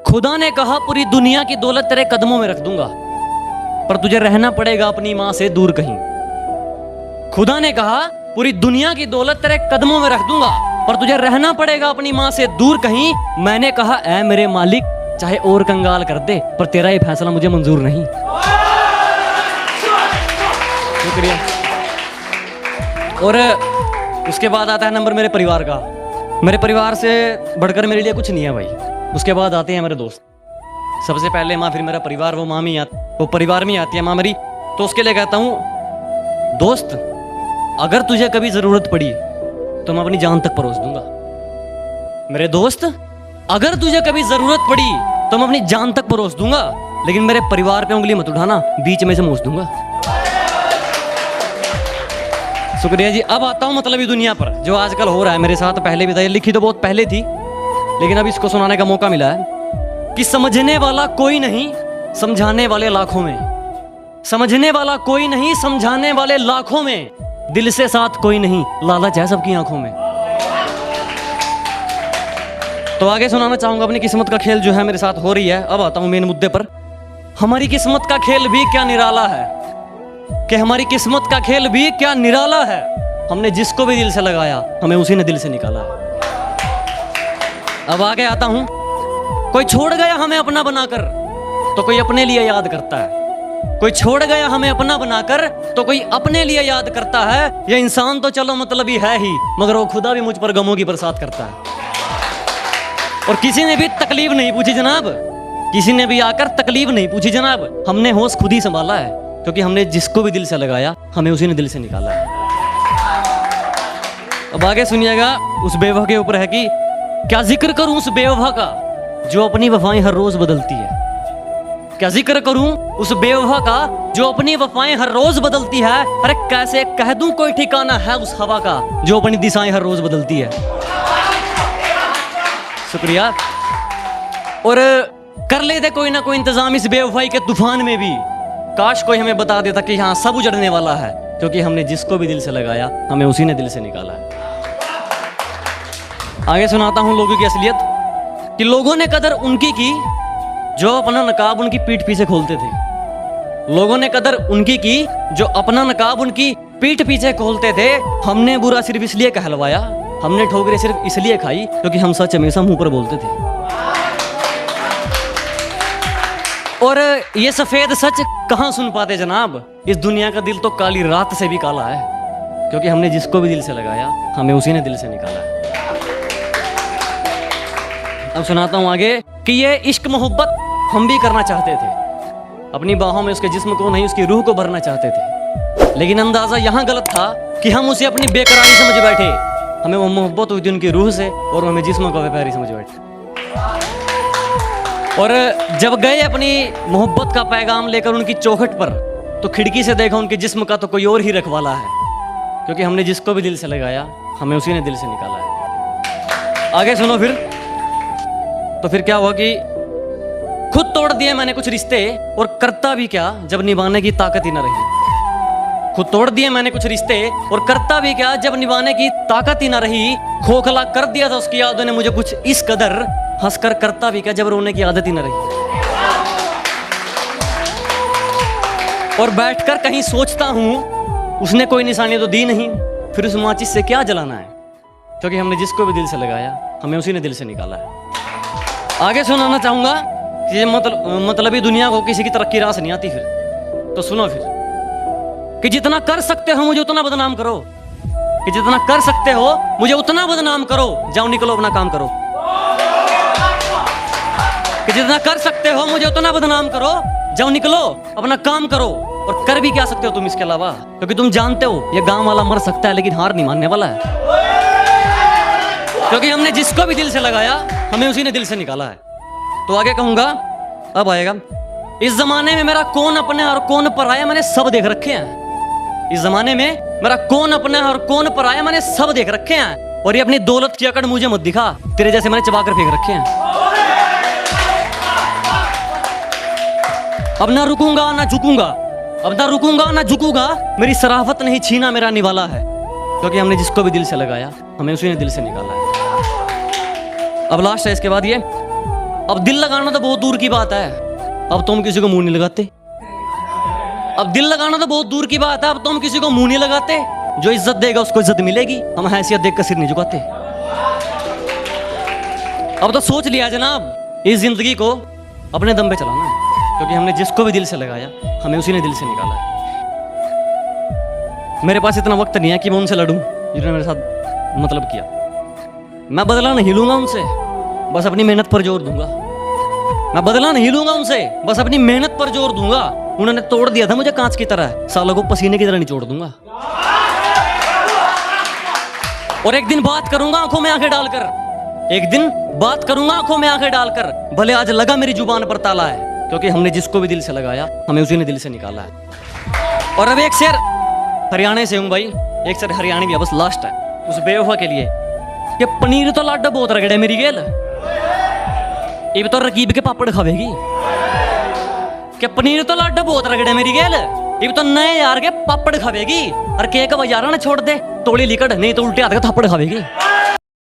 खुदा ने कहा पूरी दुनिया की दौलत तेरे कदमों में रख दूंगा, पर तुझे रहना पड़ेगा अपनी मां से दूर कहीं। खुदा ने कहा पूरी दुनिया की दौलत तेरे कदमों में रख दूंगा, पर तुझे रहना पड़ेगा अपनी मां से दूर कहीं। मैंने कहा ऐ मेरे मालिक, चाहे और कंगाल कर दे, पर तेरा ये फैसला मुझे मंजूर नहीं। शुक्रिया। और उसके बाद आता है नंबर मेरे परिवार का। मेरे परिवार से बढ़कर मेरे लिए कुछ नहीं है भाई। उसके बाद आते हैं मेरे दोस्त। सबसे पहले माँ, फिर मेरा परिवार, वो माँ में वो परिवार में आती है माँ मेरी। तो उसके लिए कहता हूँ दोस्त, अगर तुझे कभी जरूरत पड़ी तो मैं अपनी जान तक परोस दूंगा। मेरे दोस्त, अगर तुझे कभी जरूरत पड़ी तो मैं अपनी जान तक परोस दूंगा, लेकिन मेरे परिवार पे उंगली मत उठाना, बीच में से मोच दूंगा। शुक्रिया जी। अब आता हूं मतलबी दुनिया पर, जो आजकल हो रहा है मेरे साथ। पहले भी था, ये लिखी तो बहुत पहले थी, लेकिन अब इसको सुनाने का मौका मिला है कि समझने वाला कोई नहीं, समझाने वाले लाखों में। समझने वाला कोई नहीं, समझाने वाले लाखों में। दिल से साथ कोई नहीं, लालच है सबकी आंखों में। तो आगे सुनाना चाहूंगा अपनी किस्मत का खेल जो है मेरे साथ हो रही है। अब आता हूं मेन मुद्दे पर। हमारी किस्मत का खेल भी क्या निराला है, कि हमारी किस्मत का खेल भी क्या निराला है। हमने जिसको भी दिल से लगाया, हमें उसी ने दिल से निकाला है। अब आगे आता हूं। कोई छोड़ गया हमें अपना बनाकर, तो कोई अपने लिए याद करता है। कोई छोड़ गया हमें अपना बनाकर, तो कोई अपने लिए याद करता है। ये इंसान तो चलो मतलबी है ही, मगर वो खुदा भी मुझ पर गमों की बरसात करता है। और किसी ने भी तकलीफ नहीं पूछी जनाब, किसी ने भी आकर तकलीफ नहीं पूछी जनाब। हमने होश खुद ही संभाला है, क्योंकि हमने जिसको भी दिल से लगाया, हमें उसी ने दिल से निकाला है। अब आगे सुनिएगा। उस बेवफा के ऊपर है कि क्या जिक्र करूं उस बेवफा का, जो अपनी वफाएं हर रोज बदलती है। क्या जिक्र करूं उस बेवफा का, जो अपनी वफाएं हर रोज बदलती है। अरे कैसे कह दूं कोई ठिकाना है उस हवा का, जो अपनी दिशाएं हर रोज बदलती है। शुक्रिया। और कर लेते कोई ना कोई इंतजाम इस बेवफाई के तूफान में भी। काश कोई हमें बता देता कि हाँ सब उजड़ने वाला है, क्योंकि हमने जिसको भी दिल से लगाया, हमें उसी ने दिल से निकाला है। आगे सुनाता हूं लोगों की असलियत, कि लोगों ने कदर उनकी की जो अपना नकाब उनकी पीठ पीछे खोलते थे। लोगों ने कदर उनकी की जो अपना नकाब उनकी पीठ पीछे खोलते थे। हमने बुरा सिर्फ इसलिए कहलवाया, हमने ठोकरें सिर्फ इसलिए खाई, क्योंकि हम सच हमेशा मुंह पर बोलते थे। और ये सफेद सच कहां सुन पाते जनाब। इस दुनिया का दिल तो काली रात से भी काला है, क्योंकि हमने जिसको भी दिल से लगाया, हमें उसी ने दिल से निकाला है। अब सुनाता हूं आगे कि ये इश्क मोहब्बत हम भी करना चाहते थे। अपनी बाहों में उसके जिस्म को नहीं, उसकी रूह को भरना चाहते थे, लेकिन अंदाजा यहां गलत था कि हम उसे अपनी बेकरारी समझ बैठे। हमें वो मोहब्बत हुई थी उनकी रूह से, और हमें जिस्म को व्यापारी समझ बैठे। और जब गए अपनी मोहब्बत का पैगाम लेकर उनकी चौखट पर, तो खिड़की से देखा उनके जिस्म का तो कोई और ही रखवाला है, क्योंकि हमने जिसको भी दिल से लगाया, हमें उसी ने दिल से निकाला है। आगे सुनो फिर। तो फिर क्या हुआ कि खुद तोड़ दिए मैंने कुछ रिश्ते, और करता भी क्या जब निभाने की ताकत ही न रही। खुद तोड़ दिए मैंने कुछ रिश्ते, और करता भी क्या जब निभाने की ताकत ही न रही। खोखला कर दिया था उसकी यादों ने मुझे कुछ इस कदर, हंसकर करता भी क्या जब रोने की आदत ही न रही। और बैठकर कहीं सोचता हूं, उसने कोई निशानी तो दी नहीं, फिर उस माचिस से क्या जलाना है, क्योंकि हमने जिसको भी दिल से लगाया, हमें उसी ने दिल से निकाला है। आगे सुनाना चाहूंगा कि मतलबी दुनिया को किसी की तरक्की रास नहीं आती। फिर तो सुनो फिर, कि जितना कर सकते हो मुझे उतना बदनाम करो, कि जितना कर सकते हो मुझे उतना बदनाम करो, जाओ निकलो अपना काम करो। कि जितना कर सकते हो मुझे उतना बदनाम करो, जाओ निकलो अपना काम करो। और कर भी क्या सकते हो तुम इसके अलावा, क्योंकि तुम जानते हो ये गांव वाला मर सकता है, लेकिन हार नहीं मानने वाला है, क्योंकि हमने जिसको भी दिल से लगाया, हमें उसी ने दिल से निकाला है। तो आगे कहूंगा, अब आएगा। इस जमाने में मेरा कौन अपना है और कौन पराया, मैंने सब देख रखे हैं। इस जमाने में मेरा कौन अपना है और कौन पराया, मैंने सब देख रखे हैं। और ये अपनी दौलत की अकड़ मुझे मत दिखा, तेरे जैसे मैंने चबाकर फेंक रखे हैं। अब ना रुकूंगा ना झुकूंगा, अब ना रुकूंगा ना झुकूंगा। मेरी सराफत नहीं छीना मेरा निवाला है, क्योंकि हमने जिसको भी दिल से लगाया, हमें उसी ने दिल से निकाला है। अब लास्ट है इसके बाद ये अब दिल लगाना तो बहुत दूर की बात है, अब तुम किसी को मुंह नहीं लगाते। अब दिल लगाना तो बहुत दूर की बात है, अब तुम किसी को मुंह नहीं लगाते। जो इज्जत देगा उसको इज्जत मिलेगी, हम हैसियत देख कर सिर नहीं झुकाते। अब तो सोच लिया जनाब, इस जिंदगी को अपने दम पे चलाना है, क्योंकि हमने जिसको भी दिल से लगाया हमें उसी ने दिल से निकाला है। मेरे पास इतना वक्त नहीं है कि मैं उनसे लड़ूं जिन्होंने मेरे साथ मतलब किया। मैं बदला नहीं लूंगा उनसे, बस अपनी मेहनत पर जोर दूंगा। मैं बदला नहीं लूंगा उनसे, बस अपनी मेहनत पर जोर दूंगा। उन्होंने तोड़ दिया था मुझे कांच की तरह, सालों को पसीने की तरह निचोड़ दूंगा। और एक दिन बात करूंगा आंखों में आंखें डालकर, एक दिन बात करूंगा आंखों में आंखें डालकर। भले आज लगा मेरी जुबान पर ताला है, क्योंकि हमने जिसको भी दिल से लगाया हमें उसी ने दिल से निकाला है। और अब एक शेर हरियाणा से हूं भाई, एक शेर हरियाणवी भी बस लास्ट है उस बेवफा के लिए। ये पनीर तो लाडा बहुत रगड़े मेरी गेल, ये भी तो रकीब के पापड़ खावेगी। क्या पनीर तो लाडा बहुत रगड़े मेरी गेल, ये भी तो नए यार के पापड़ खावेगी। और केक यारा ना छोड़ दे, तोड़ी लिकड़ नहीं तो उल्टे हाथ के थप्पड़ खावेगी।